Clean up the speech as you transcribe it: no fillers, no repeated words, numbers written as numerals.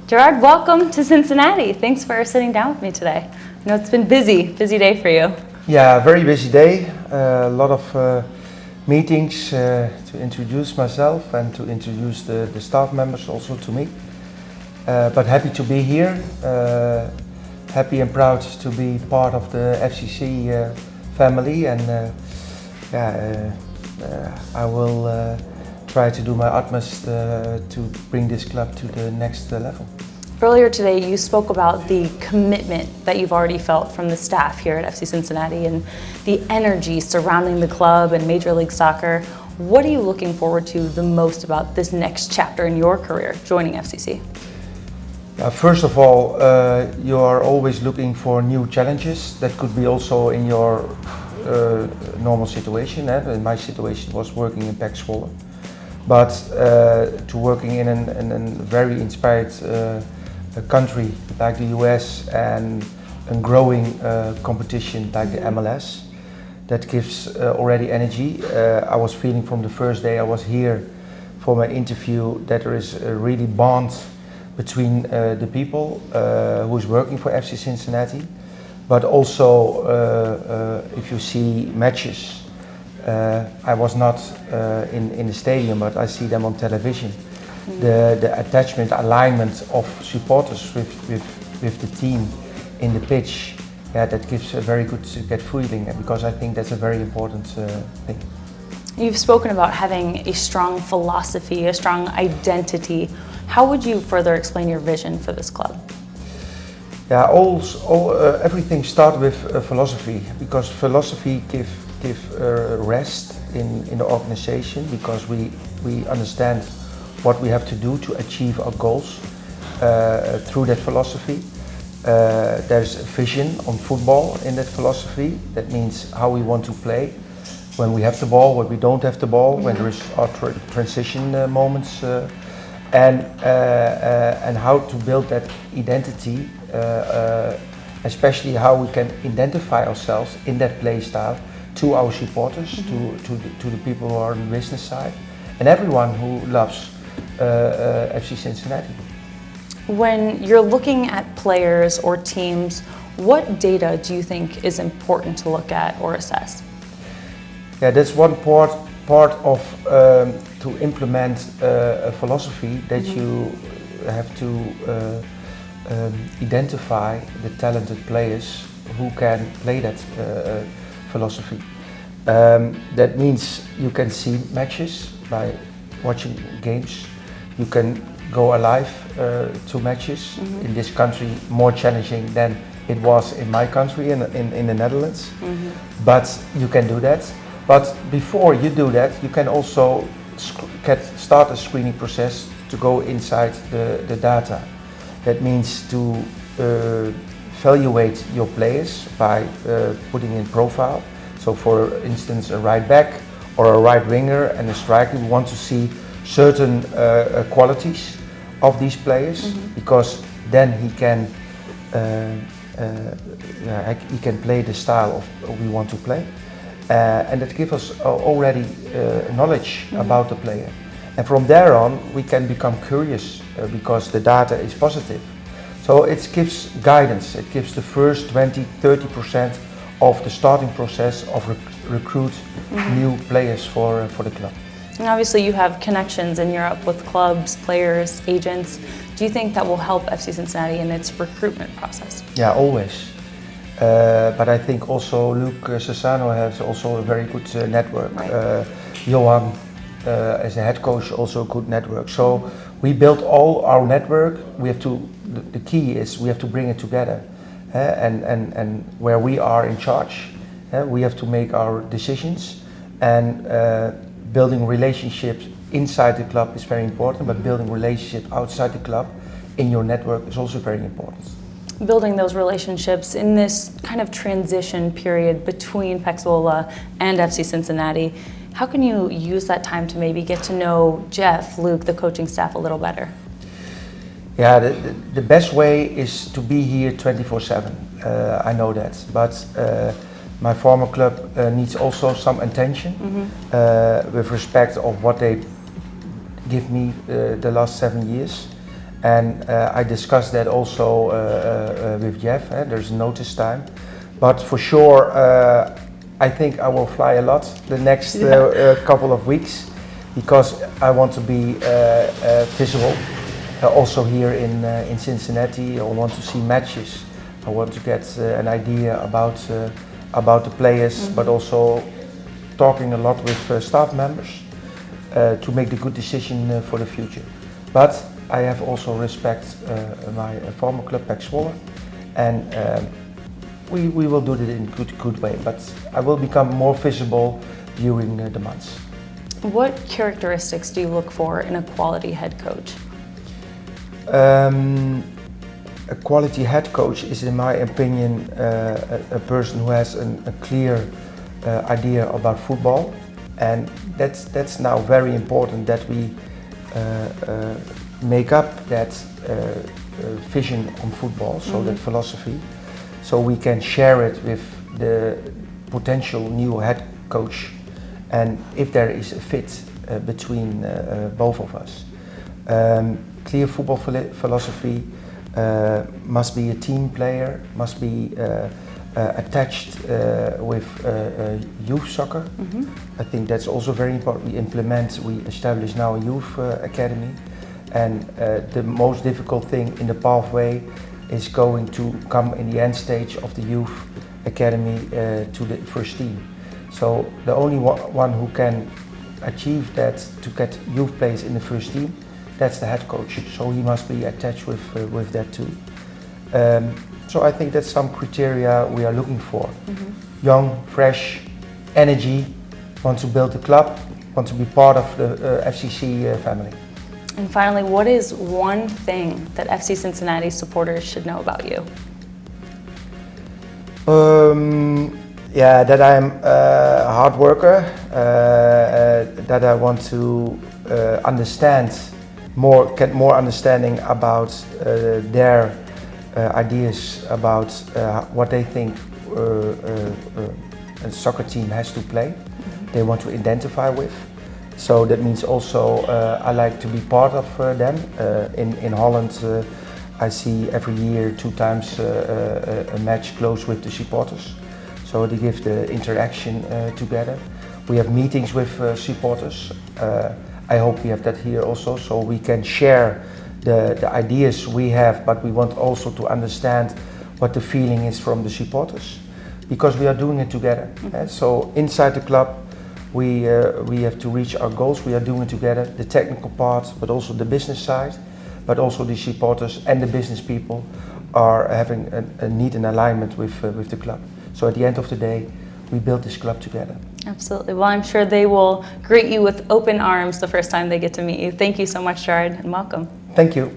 Gerard, welcome to Cincinnati. Thanks for sitting down with me today. I know it's been busy day for you. Yeah, very busy day. A lot of meetings to introduce myself and to introduce the staff members also to me. But happy to be here. Happy and proud to be part of the FCC family, and I will try to do my utmost to bring this club to the next level. Earlier today, you spoke about the commitment that you've already felt from the staff here at FC Cincinnati and the energy surrounding the club and Major League Soccer. What are you looking forward to the most about this next chapter in your career joining FCC? First of all, you are always looking for new challenges. That could be also in your normal situation. In my situation was working in PEC Zwolle. But to working in a very inspired country like the US and a growing competition like the MLS, that gives already energy. I was feeling from the first day I was here for my interview that there is a really bond between the people who is working for FC Cincinnati, but also if you see matches. I was not in the stadium, but I see them on television. The attachment, alignment of supporters with the team in the pitch, that gives a very good gut feeling, because I think that's a very important thing. You've spoken about having a strong philosophy, a strong identity. How would you further explain your vision for this club? Yeah, everything starts with philosophy, because philosophy gives rest in the organization, because we understand what we have to do to achieve our goals through that philosophy. There's a vision on football in that philosophy. That means how we want to play, when we have the ball, when we don't have the ball, when there is our transition moments, and how to build that identity, especially how we can identify ourselves in that play style to our supporters, to the people who are on the business side, and everyone who loves FC Cincinnati. When you're looking at players or teams, what data do you think is important to look at or assess? Yeah, that's one part of to implement a philosophy, that you have to identify the talented players who can play that philosophy. That means you can see matches by watching games. You can go alive to matches. In this country, more challenging than it was in my country, in the Netherlands. But you can do that. But before you do that, you can also start a screening process to go inside the data. That means to evaluate your players by putting in profile. So for instance, a right back or a right winger and a striker, we want to see certain qualities of these players, because then he can play the style of we want to play. And that gives us already knowledge about the player. And from there on, we can become curious because the data is positive. So it gives guidance. It gives the first 20-30% of the starting process of recruit new players for the club. And obviously you have connections in Europe with clubs, players, agents. Do you think that will help FC Cincinnati in its recruitment process? Yeah, always. But I think also Luke Sassano has also a very good network. Right. Johan, as a head coach, also a good network. So we built all our network. The key is we have to bring it together. And where we are in charge, we have to make our decisions, and building relationships inside the club is very important, but building relationships outside the club in your network is also very important. Building those relationships in this kind of transition period between PEC Zwolle and FC Cincinnati, how can you use that time to maybe get to know Jeff, Luke, the coaching staff a little better? Yeah, the best way is to be here 24/7. I know that, but my former club needs also some attention with respect of what they give me the last 7 years, And I discussed that also with Jeff. There's notice time, but for sure I think I will fly a lot the next couple of weeks, because I want to be visible. Also here in Cincinnati, I want to see matches. I want to get an idea about the players, but also talking a lot with staff members to make the good decision for the future. But I have also respect my former club, PEC Zwolle, and we will do it in a good way. But I will become more visible during the months. What characteristics do you look for in a quality head coach? A quality head coach is, in my opinion, a person who has a clear idea about football, and that's now very important that we make up that vision on football, so that philosophy, so we can share it with the potential new head coach, and if there is a fit between both of us. Clear football philosophy, must be a team player, must be attached with youth soccer. I think that's also very important. We establish now a youth academy, and the most difficult thing in the pathway is going to come in the end stage of the youth academy to the first team. So the only one who can achieve that, to get youth players in the first team, that's the head coach. So he must be attached with that too. So I think that's some criteria we are looking for. Young, fresh, energy, want to build the club, want to be part of the FCC family. And finally, what is one thing that FC Cincinnati supporters should know about you? That I'm a hard worker, that I want to understand more, get more understanding about their ideas about what they think a soccer team has to play. They want to identify with. So that means also I like to be part of them. In Holland, I see every year 2 times a match close with the supporters. So they give the interaction together. We have meetings with supporters. I hope we have that here also, so we can share the ideas we have, but we want also to understand what the feeling is from the supporters, because we are doing it together. So inside the club, we have to reach our goals. We are doing it together, the technical part, but also the business side, but also the supporters and the business people are having a need and alignment with the club. So at the end of the day, we build this club together. Absolutely. Well, I'm sure they will greet you with open arms the first time they get to meet you. Thank you so much, Gerard, and welcome. Thank you.